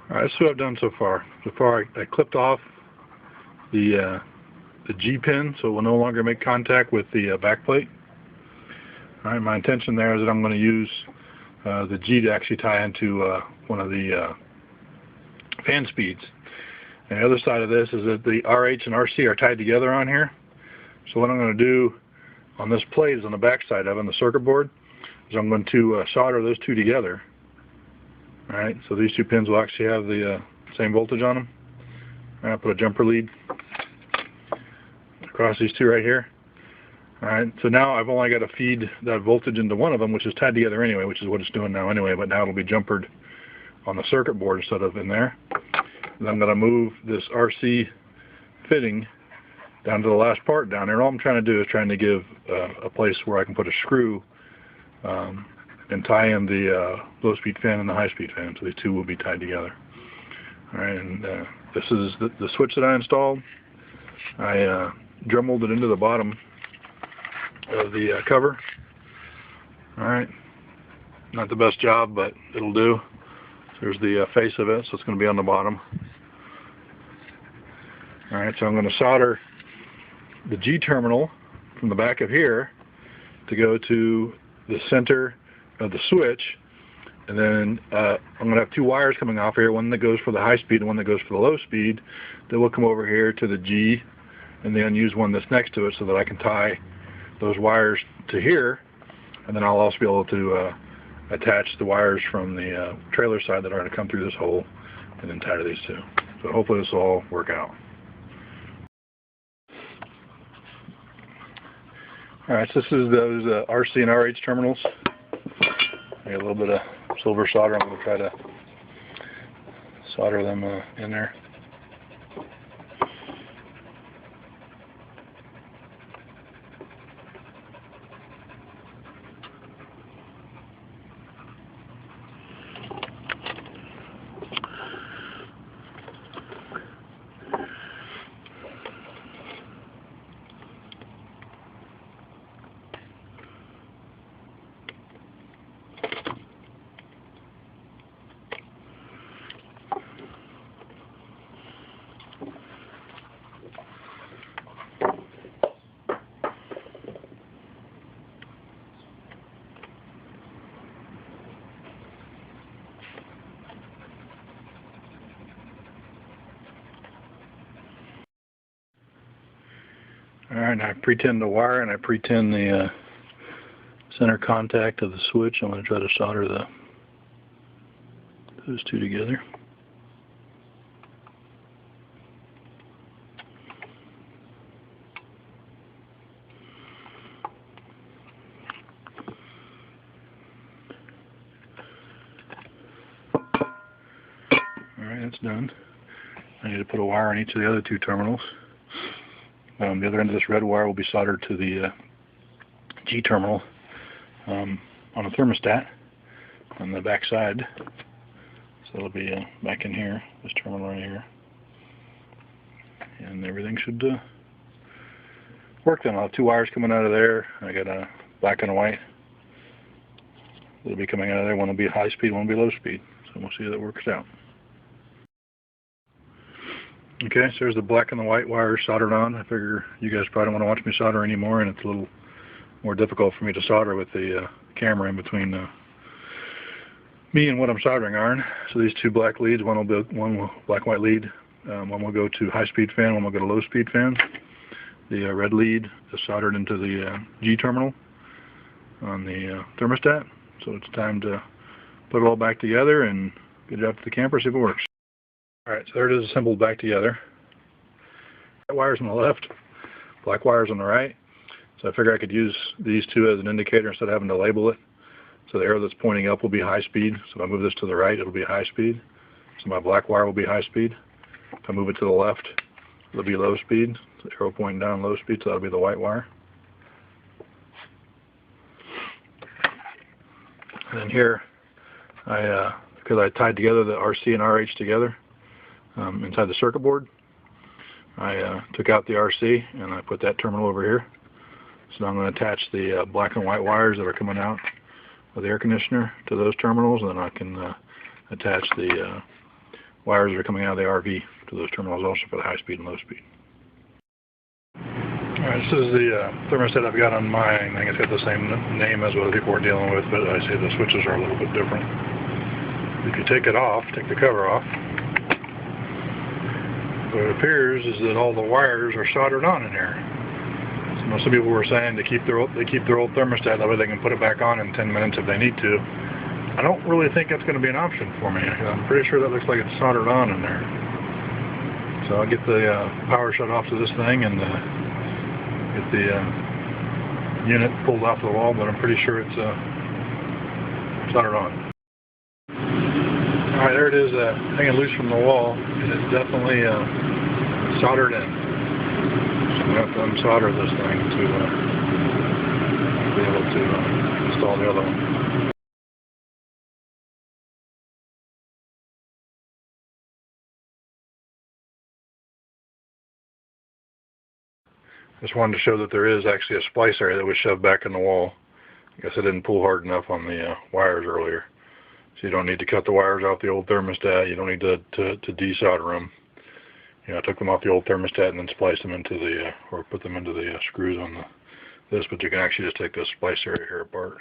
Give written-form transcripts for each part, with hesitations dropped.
Alright, that's what I've done so far. So far I clipped off the G pin so it will no longer make contact with the back plate. Alright, my intention there is that I'm going to use the G to actually tie into one of the fan speeds. And the other side of this is that the RH and RC are tied together on here. So what I'm going to do on this plate is on the back side of it, on the circuit board, is I'm going to solder those two together. Alright, so these two pins will actually have the same voltage on them. I'll put a jumper lead across these two right here. Alright, so now I've only got to feed that voltage into one of them, which is tied together anyway, which is what it's doing now anyway, but now it'll be jumpered on the circuit board instead of in there. And I'm going to move this RC fitting down to the last part down there. All I'm trying to do is trying to give a place where I can put a screw and tie in the low-speed fan and the high-speed fan, so these two will be tied together. Alright, and this is the switch that I installed. I Dremelled it into the bottom of the cover. Alright, not the best job, but it'll do. There's the face of it, so it's going to be on the bottom. Alright, so I'm going to solder the G terminal from the back of here to go to the center of the switch, and then I'm going to have two wires coming off here, one that goes for the high speed and one that goes for the low speed, that will come over here to the G and the unused one that's next to it, so that I can tie those wires to here, and then I'll also be able to attach the wires from the trailer side that are going to come through this hole and then tie to these two. So hopefully this will all work out. Alright, so this is those RC and RH terminals. I got a little bit of silver solder. I'm going to try to solder them in there. Alright, I pre-tin the wire and I pre-tin the center contact of the switch. I'm going to try to solder those two together. Alright, that's done. I need to put a wire on each of the other two terminals. The other end of this red wire will be soldered to the G terminal on a thermostat on the back side. So it'll be back in here, this terminal right here. And everything should work then. I'll have two wires coming out of there. I got a black and a white. It'll be coming out of there. One will be high speed, one will be low speed. So we'll see how that works out. Okay, so there's the black and the white wires soldered on. I figure you guys probably don't want to watch me solder anymore, and it's a little more difficult for me to solder with the camera in between me and what I'm soldering iron. So these two black leads, one will black-white lead, one will go to high-speed fan, one will go to low-speed fan. The red lead is soldered into the G terminal on the thermostat. So it's time to put it all back together and get it out to the camper, see if it works. Alright, so there it is assembled back together. White wires on the left, black wires on the right. So I figure I could use these two as an indicator instead of having to label it. So the arrow that's pointing up will be high speed. So if I move this to the right, it'll be high speed. So my black wire will be high speed. If I move it to the left, it'll be low speed. So the arrow pointing down, low speed, so that'll be the white wire. And then here, because I tied together the RC and RH together, inside the circuit board, I took out the RC and I put that terminal over here. So now I'm going to attach the black and white wires that are coming out of the air conditioner to those terminals, and then I can attach the wires that are coming out of the RV to those terminals also for the high speed and low speed. Alright, this is the thermostat I've got on mine. I think it's got the same name as what people are dealing with, but I say the switches are a little bit different. If you take it off, take the cover off, what it appears is that all the wires are soldered on in here. So some people were saying they keep their old thermostat, that way they can put it back on in 10 minutes if they need to. I don't really think that's going to be an option for me. I'm pretty sure that looks like it's soldered on in there. So I'll get the power shut off to this thing and get the unit pulled off the wall, but I'm pretty sure it's soldered on. Alright, there it is, hanging loose from the wall, and it's definitely soldered in. So I'm going to have to unsolder this thing to be able to install the other one. Just wanted to show that there is actually a splice area that was shoved back in the wall. I guess I didn't pull hard enough on the wires earlier. So you don't need to cut the wires off the old thermostat. You don't need to desolder them. You know, I took them off the old thermostat and then spliced them into the, or put them into the screws on this, but you can actually just take this splice area here apart.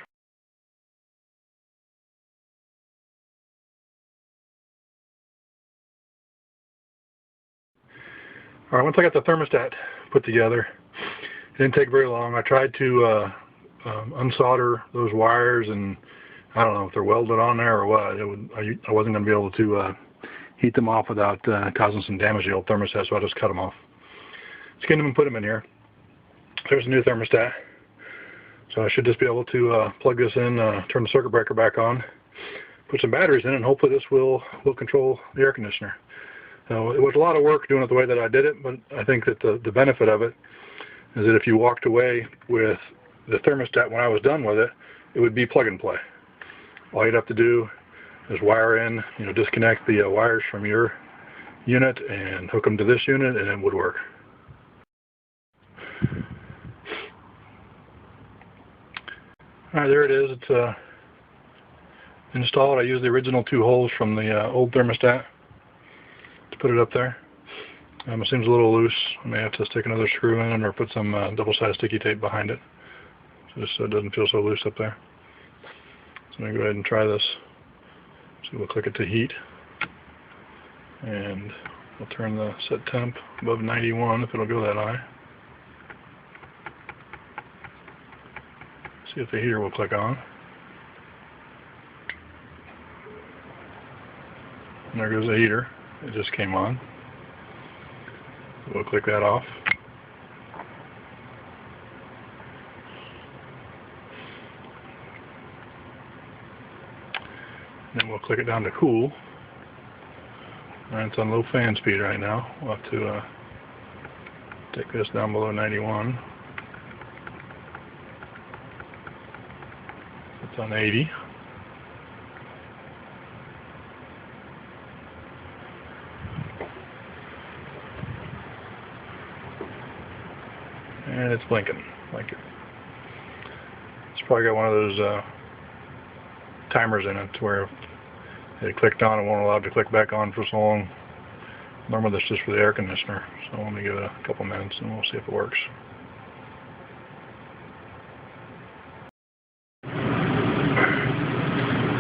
Alright, once I got the thermostat put together, it didn't take very long. I tried to unsolder those wires, and I don't know if they're welded on there or what. I wasn't going to be able to heat them off without causing some damage to the old thermostat, so I just cut them off. Skinned them and put them in here. There's a new thermostat. So I should just be able to plug this in, turn the circuit breaker back on, put some batteries in, and hopefully this will control the air conditioner. So it was a lot of work doing it the way that I did it, but I think that the benefit of it is that if you walked away with the thermostat when I was done with it, it would be plug and play. All you'd have to do is wire in, disconnect the wires from your unit and hook them to this unit, and it would work. Alright, there it is. It's installed. I used the original 2 holes from the old thermostat to put it up there. It seems a little loose. I may have to stick another screw in or put some double-sided sticky tape behind it, just so it doesn't feel so loose up there. So I'm going to go ahead and try this. So we'll click it to heat, and we'll turn the set temp above 91 if it'll go that high. See if the heater will click on. And there goes the heater. It just came on. We'll click that off. Then we'll click it down to cool. And it's on low fan speed right now. We'll have to take this down below 91. It's on 80. And it's blinking. Like it's probably got one of those timers in it where it clicked on and won't allow it to click back on for so long. Normally that's just for the air conditioner. So let me give it a couple minutes and we'll see if it works.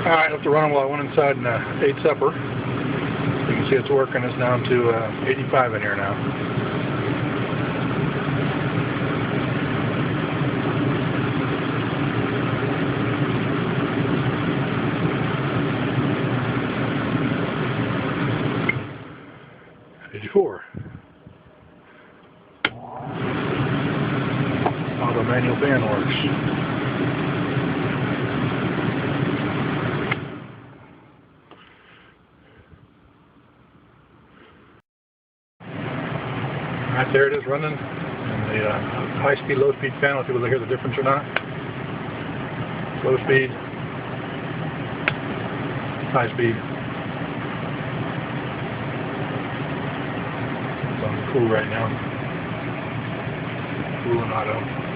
Alright, I have to run them while I went inside and ate supper. You can see it's working. It's down to 85 in here now. How the manual fan works. Alright, there it is running. And the high-speed, low-speed fan. Let's see whether they hear the difference or not. Low speed, high speed. It's on cool right now. Cool and auto.